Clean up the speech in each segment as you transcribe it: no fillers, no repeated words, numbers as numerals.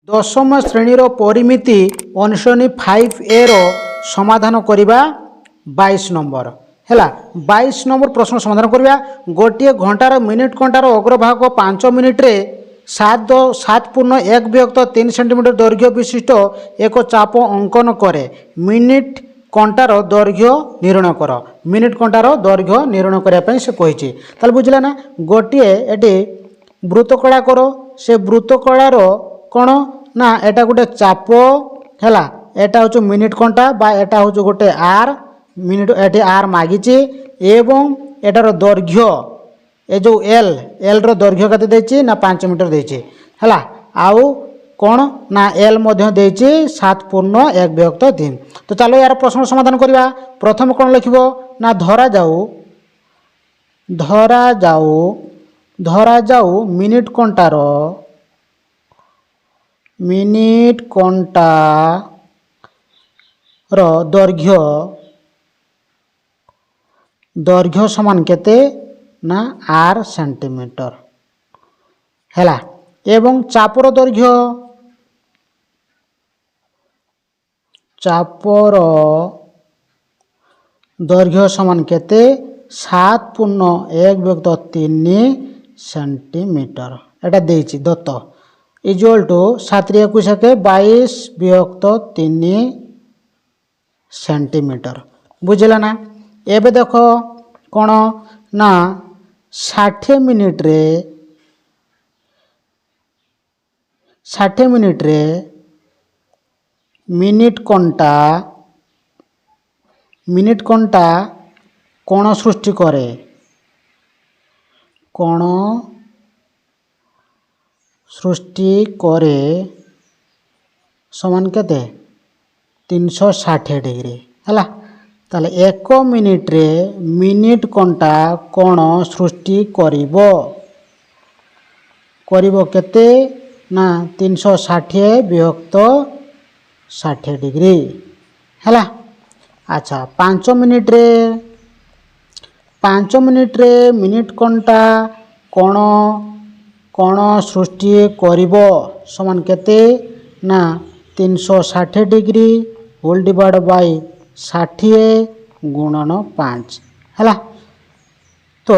दशम श्रेणीर परिमिति अनुसरणी 5A रो समाधान करवा 22 नंबर है। 22 नंबर प्रश्न समाधान करवा। गोटे घंटार मिनिट घंटार अग्रभाग 5 मिनिट रे 7.1 विभक्त 3 सेंटीमीटर दैर्घ्य विशिष्ट एक चाप अंकन करे। मिनिट घंटार दैर्घ्य निर्णय कर। मिनिट घंटार दैर्घ्य निर्णय करने से कही ताल बुझला ना। गोटे ये वृत्तकला कर से वृत्तकलार कौन ना एटा गोटे चाप है। एटा हूँ मिनिट घंटा बा एटा हूँ गोटे आर मिनिट एटी आर मागिची एवं एटार दैर्घ्य ए जो एल एल रो दैर्घ्य केते देछि ना 5 मीटर देछि है। आउ कौन ना एल मध्य देछि 7.1 विभक्त 3। तो चलो यार प्रश्न समाधान करवा। प्रथम कौन लिखिबो ना धरा जाऊ मिनिट घंटार दैर्घ्य समान केते ना 8 सेंटीमीटर हैला। एवं चापर दैर्घ्य समान केते 7.1 विभक्त 3 सेंटीमीटर एटा देछि दत्त इक्वल टू 7 21 22 विभक्त 3 सेंटीमीटर बुझला ना। एबे देखो कौन ना 60 मिनिट रे मिनिट घंटा कोण सृष्टि करे। कोण सृष्टि करे समान केते 360 डिग्री है। ताले 1 मिनिट रे मिनिट घंटा कोण सृष्टि करिबो केते ना 360 विभक्त 60 डिग्री है। अच्छा 5 मिनिट रे मिनिट घंटा कोण सृष्टि करिबो समान केते ना 360 डिग्री होल डिवाइड बाय 60 गुणन 5 है। तो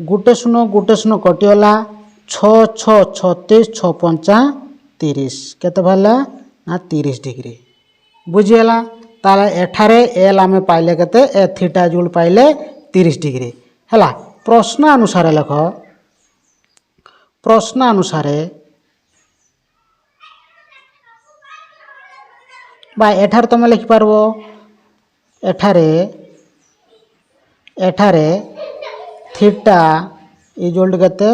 गुटे शून्य कटिगला 6 6 36 6 5 30 केते भला ना 30 डिग्री बुझीगला। ताले एठारे एल आमे पाइले केते ए थीटा जूल पाइले 30 डिग्री है। प्रश्न अनुसार लेख। प्रश्न अनुसार बा एठार तुम लिखिपार एठारे थीटा इक्वल केते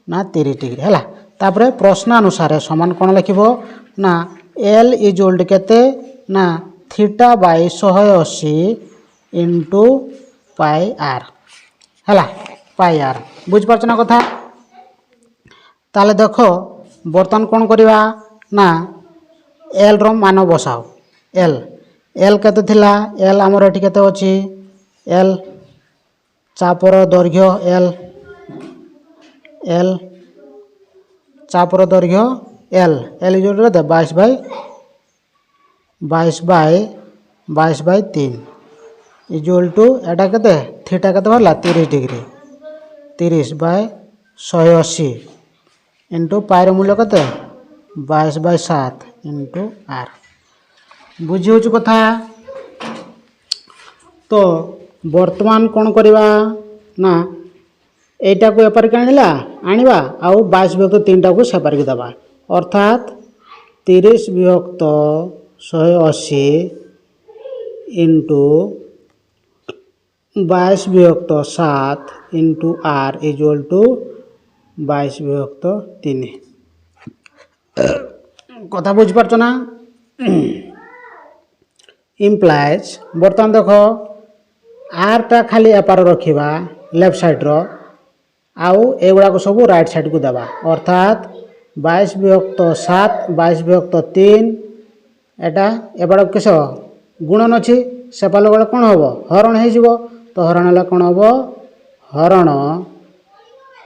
ना 30 डिग्री है। तापरे प्रश्न अनुसार समान कौन लिखिबो ना एल इक्वल केते ना theta by 180 into pi R है। पाई आर बुझ पारछ ना कथा। ताले देखो बर्तमान कौन करवा ना एल रो मान बसाओ। एल केते थिला एल हमर एठी केते अछि एल चापर दैर्घ्य एल चापर दैर्घ्य L equal to 22 by 3 equal to एटा केते थीटा केते भला 30 डिग्री 30 बाय 180 इंटू पायर मूल्य केते 22 बाय 7 इंटू आर बुझी होछु कथा। तो वर्तमान कौन करवा ना एटा को एपार के आनिबा आउ 22 विभक्त 3 टा को सेपार के दबा अर्थात 30 विभक्त 180 इंटू 22 विभक्त 7 इंटू आर इक्वल टू 22 विभक्त 3 कथा बुझ पारछ ना। इम्प्लाइज बर्तमान देखो आर टा खाली एपार रखिबा लेफ्ट साइड रो आउ एगुड़ा को सब राइट साइड को दबा अर्थात 22 विभक्त 7 22 विभक्त 3 एटा एबार किस गुणन अच्छी सेपाल बेला कौन हम हरण हो। तो हरण है कौन हम हरण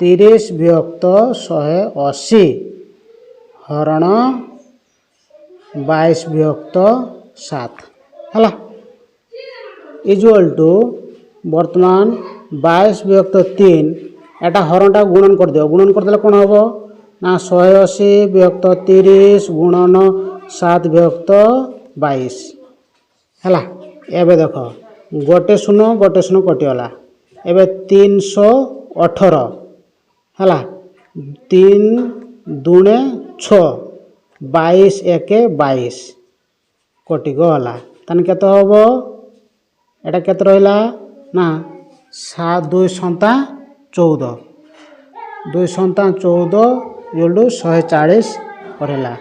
30 विभक्त 180 हरण 22 विभक्त 7 है इजुअल टू बर्तमान 22 विभक्त 3 एटा हरणटा गुणन कर दियो गुणन करदेले कौन हम ना 180 विभक्त 30 गुणन 7 विभक्त 22 है एवं देख गोटे शून्य कटिगला एवं 318 है 3 दुणे 6 22 1 22 कटिगला तान केत हम एटा केत रहा ना 7 2 सन्ता 14 2 सन्ता 14 इजल्टू 140 पढ़ला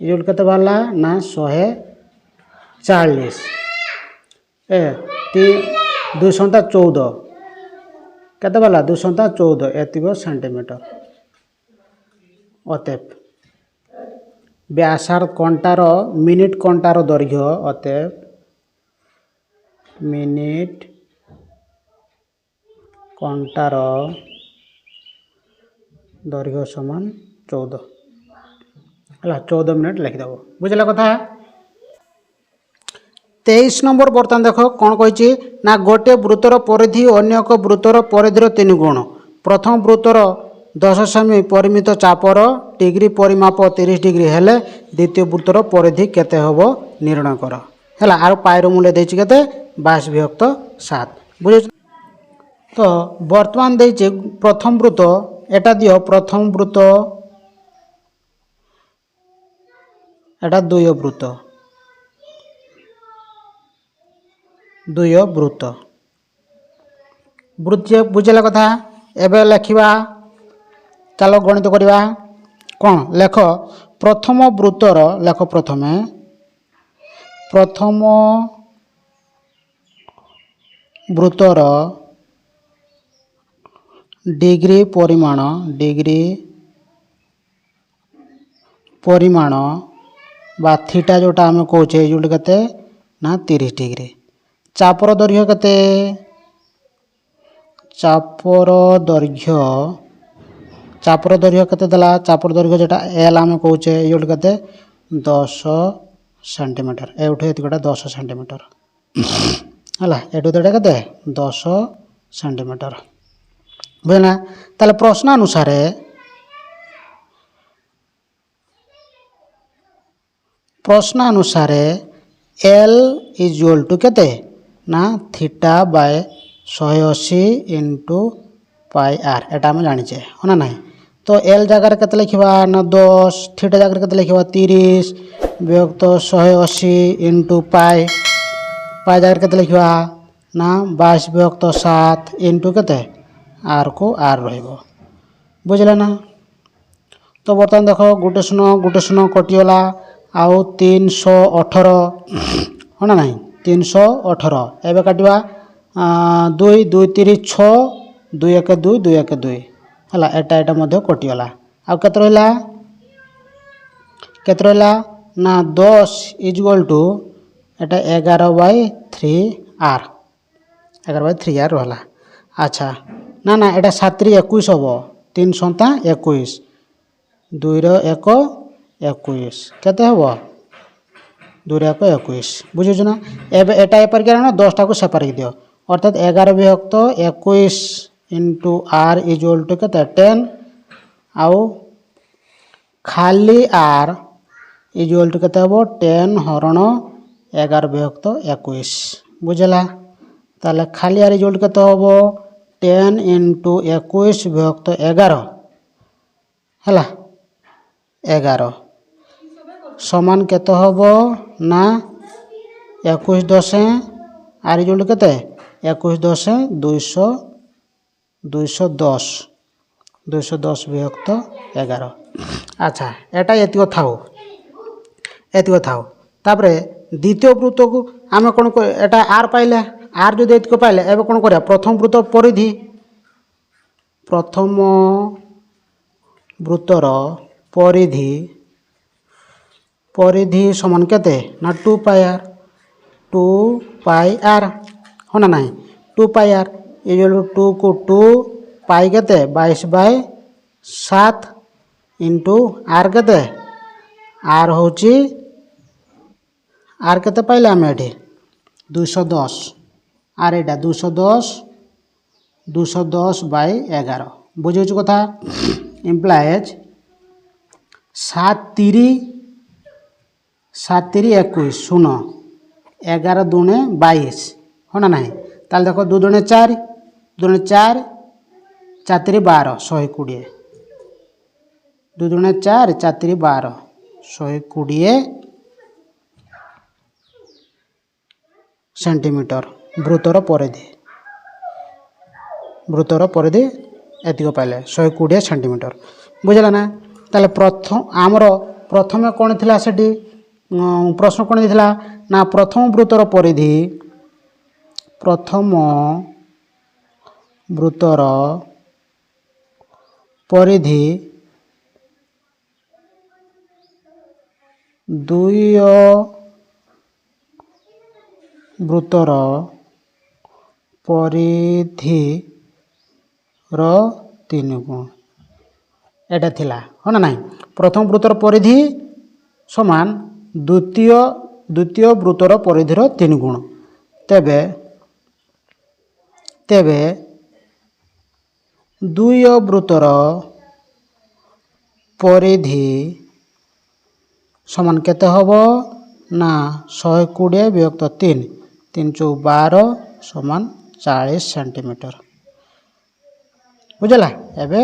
इजल्ट केते बाहरला ना 140 2 सन्ता 14 केते बाहरला 2 सन्ता 14 एतिक सेंटीमीटर अतएव व्यासार्ध कंटार मिनिट कंटार दैर्घ्य अतएव मिनिट कंटार दैर्घ्य समान 14 है 14 मिनिट लिखिदेव बुझला कथा 23 नंबर बर्तमान देख कौन कही ना गोटे वृत्तर परिधि अन्य एक वृत्तर परिधिर 3 गुण प्रथम वृत्तर 10 सेमी परिमित चापर डिग्री परिमाप 30 डिग्री हेले द्वितीय वृत्तर परिधि केते हबो निर्णय कर है आर पायर मूल्य देछि केते 22 विभक्त 7 बुझे तो वर्तमान देछि प्रथम वृत्त एटा दियो प्रथम वृत्त एटा द्वितीय वृत्त बुझेला कथा एबे लिखिबा चलो गणित करिबा कौन लेख प्रथम वृत्तर लेख प्रथमे प्रथम वृत्तर डिग्री परिमाण बा थीटा जोटा आम कहे जोटा केते ना 30 डिग्री चापर दैर्घ्य केते चापर दैर्घ्य केते दला चापर दैर्घ्य जोटा एल आम कहे जोटा केते 10 सेंटीमीटर एठू एतिकटा 10 सेंटीमीटर है एठू तो केते 10 सेंटीमीटर बुझला ताले प्रश्न अनुसार एल इजुअल टू केते ना theta by 180 into pi R एटा आम जाचे है ना नहीं तो एल जगार केते लिखा ना 10 थीटा जगार केते लिखा 30 विभक्त 180 इंटू पाई जगार केते लिखा ना 22 विभक्त 7 इंटू केते आर को आर रहिबो बुझला ना तो बर्तमान देख गोटे शून्य कटिगला आउ 318 है ना नहीं 318 एवं काटा 2 2 3 6 2 1 2 2 1 2 है एटा मध्य कटिगला आउ केते रहा ना 10 equal to Etah 11/3 are 11/3 are रहा अच्छा ना ना एटा 7 21 हम 3 सन्ता 21 2 1 21 केते हम 2 1 21 बुझे ना एबे एटा एपर के ना 10 टा को सेपार दियो अर्थात 11 विभक्त 21 इंटू आर इजुअल टू केते 10 आउ खाली आर इजुअल टू केते हम 10 हरण 11 विभक्त 21 बुझला ताले खाली आर इजुअल टू केते हम 10 इंटू 21 विभक्त 11 है 11 समान केते हबो ना 21 10 आर इजुअल केते 21 10 210 विभक्त 11 अच्छा एटा एतिको थाओ तापरे द्वितीय वृत्त को आम कौन एटा आर पाइले आर जो एतिको पाइले एबे कौन करिया प्रथम वृत्त परिधि प्रथम वृत्तर परिधि समान केते ना 2 पाई आर हो ना नहीं 2 पाई आर इजुअल 2 को 2 पाई केते 22/7 इंटू आर केते आर होची आर केते पाइले आम ये 210 आर एटा 210 बाय 11 बुझे कथा इम्प्लाएज 7 3 21 शुन 11 दूने 22 हो ना नहीं ताल देखो 2 दूने 4 4 4 12 120 2 दूने 4 4 12 120 सेंटीमीटर वृत्तर परिधि एतिक पाइले 120 सेंटीमीटर बुझला ना ताले आमर प्रथम कौन थिला सेठी प्रश्न कौन दिथिला ना प्रथम वृत्तर परिधि द्वितीय वृत्तर परिधि रो 3 गुण एटा थिला हो ना नहीं प्रथम वृत्तर परिधि समान द्वितीय वृत्तर परिधि रो 3 गुण तेबे द्वितीय वृत्तर परिधि समान केते हबो ना 120 विभक्त 3 3 चौ 12 समान 40 सेंटीमीटर बुझला एबे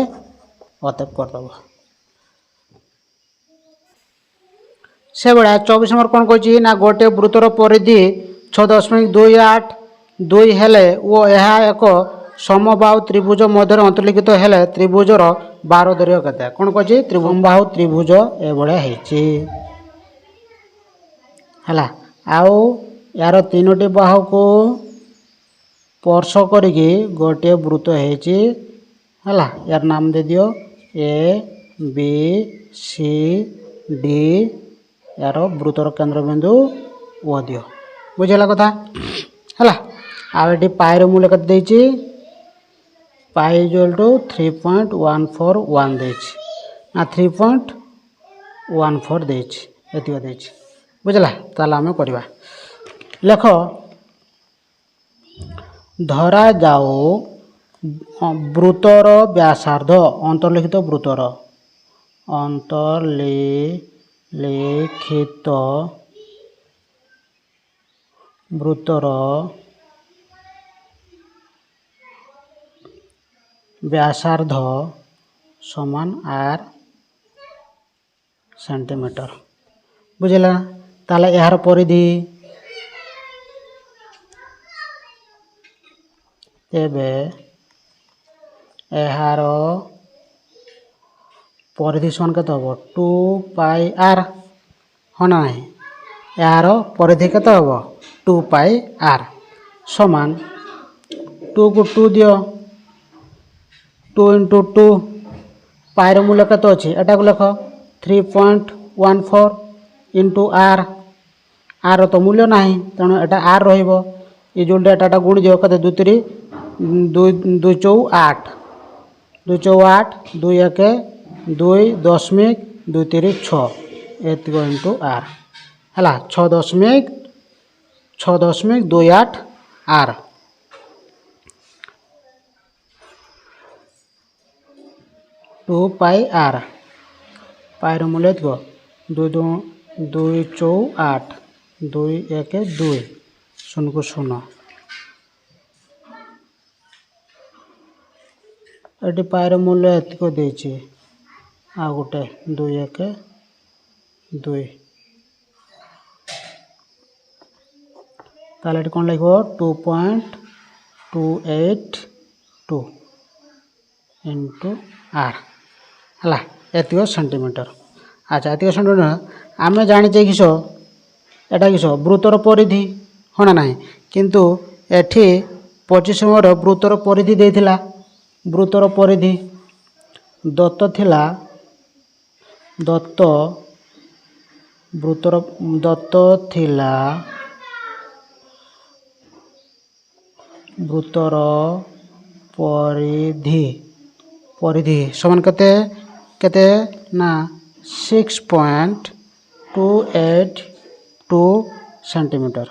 अतएब कर दबो से बड़ा 24 नंबर कौन कहछि ना गोटे वृत्तर परिधि 6.28 2 हेले ओ यह एक समबाहु त्रिभुज मध्य अंतर्लिखित हेले त्रिभुजर 12 दैर्घ्य केते कौन कहछि त्रिभुजबाहु त्रिभुज ए बड़ा हेछि हला आउ यार 3टी बाहु को स्पर्श करिके गोटे वृत्त हेछि हला यार नाम दे दियो ए बी सी डी यार वृत्तर केंद्र बिंदु ओ दियो बुझला कथा हला आ एटी पाई रो मूल्य कत देछि पाई इक्वल टू 3.141 देछि ना 3.14 देछि एतिक देछि बुझला ताला हमें करवा लेख धरा जाओ वृत्तर व्यासार्ध अंतर्लिखित वृत्तर व्यासार्ध समान आर सेंटीमीटर बुझला ताले यार परिधि तेबे यार परिधि समान केते हबो 2 पाई आर होना नहीं यार परिधि केते हबो 2 पाई आर समान 2 को 2 दियो 2 into 2 पाई रो मूल्य केते अछि एटा को लेखो 3.14 into आर आर तो मूल्य नहीं तेणु एटा आर रहिबो ये जो डाटा गुण दियो कते 2 3 2 चौ 8 2 चौ 8 2 1 2 दशमिक 2 3 6 एतिक इंटू आर हला 6.28 आर 2 पाई आर पाई रो मूल्य को 2 चौ 8 2 1 2 शून्य को 0 एटी पाई रो मूल्य एतिक देछि आ गोटे 2 1 2 ताले एटी कोन लिखो 2.282 इंटू आर हला एतिक सेंटीमीटर अच्छा एतिक सेंटीमीटर आमे जानिचे किसो एटा किसो वृत्तर परिधि होना नहीं किंतु एठी 25 नंबर वृत्तर परिधि देथिला वृत्तर परिधि दत्त थिला दत्त थिला वृत्तर परिधि समान केते ना 6.2827 सेंटीमीटर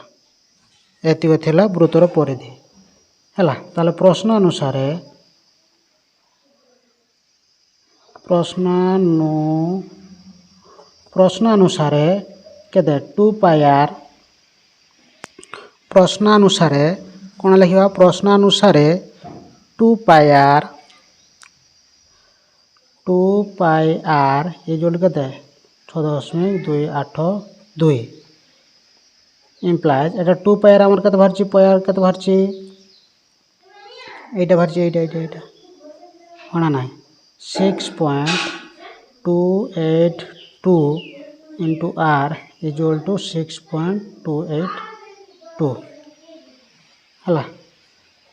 एतिक थिला वृत्तर परिधि हैला। ताले प्रश्न अनुसार केते 2 पाई आर प्रश्न अनुसार कौन लिखा प्रश्न अनुसार 2 पाई आर इक्वल केते 6.282 इम्प्लाइज एटा 2 पाई आर हमर केते बाहरची पाई आर केते बाहरची एटा बाहरची एटा होना नाही 6.282 into r equal to 6.282 हला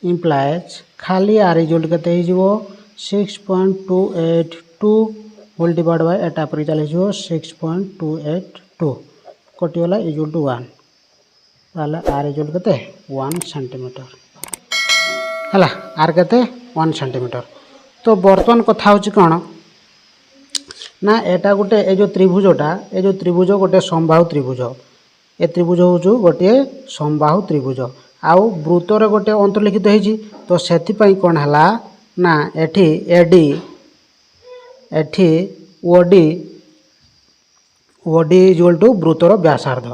इम्प्लाइज खाली r इक्वल केते हो जिवो 6.282 होल डिवाइड बाय एटा पर चले जिवो 6.282 कटियोला इक्वल टू 1 ताले r इक्वल केते 1 सेंटीमीटर हला r केते 1 सेंटीमीटर। तो बर्तमान कथा होची कोन ना एटा गोटे ए जो त्रिभुजटा ए जो त्रिभुज गोटे समबाहु त्रिभुज ए त्रिभुज होचु गोटे समबाहु त्रिभुज आउ वृत्तर गोटे अंतर्लिखित होईची। तो सेति पई कोन हला ना एठी ओडी इक्वल टू वृत्तर व्यासार्ध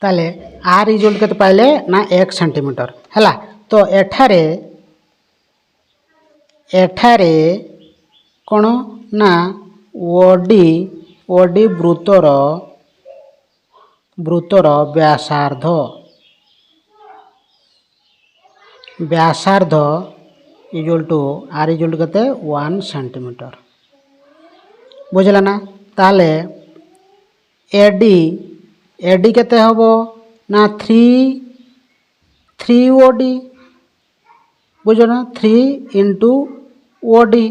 ताले आर इक्वल केते पाइले ना 1 सेंटीमीटर हैला। तो एठारे कोन ना ओडी वृत्तर व्यासार्ध इक्वल टू आर इक्वल केते 1 सेंटीमीटर बुझला ना। ताले एडी केते हबो ना 3 ओडी बुझो ना 3 इंटू ओडी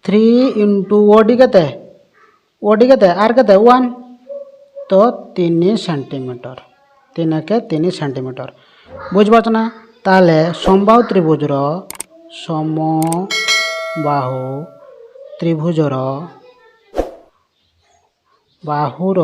3 इंटू ओडी केते आर केते 1 तो 3 सेंटीमीटर 3 के 3 सेंटीमीटर बुझ पाछ ना। ताले समबाहु त्रिभुजर बाहुर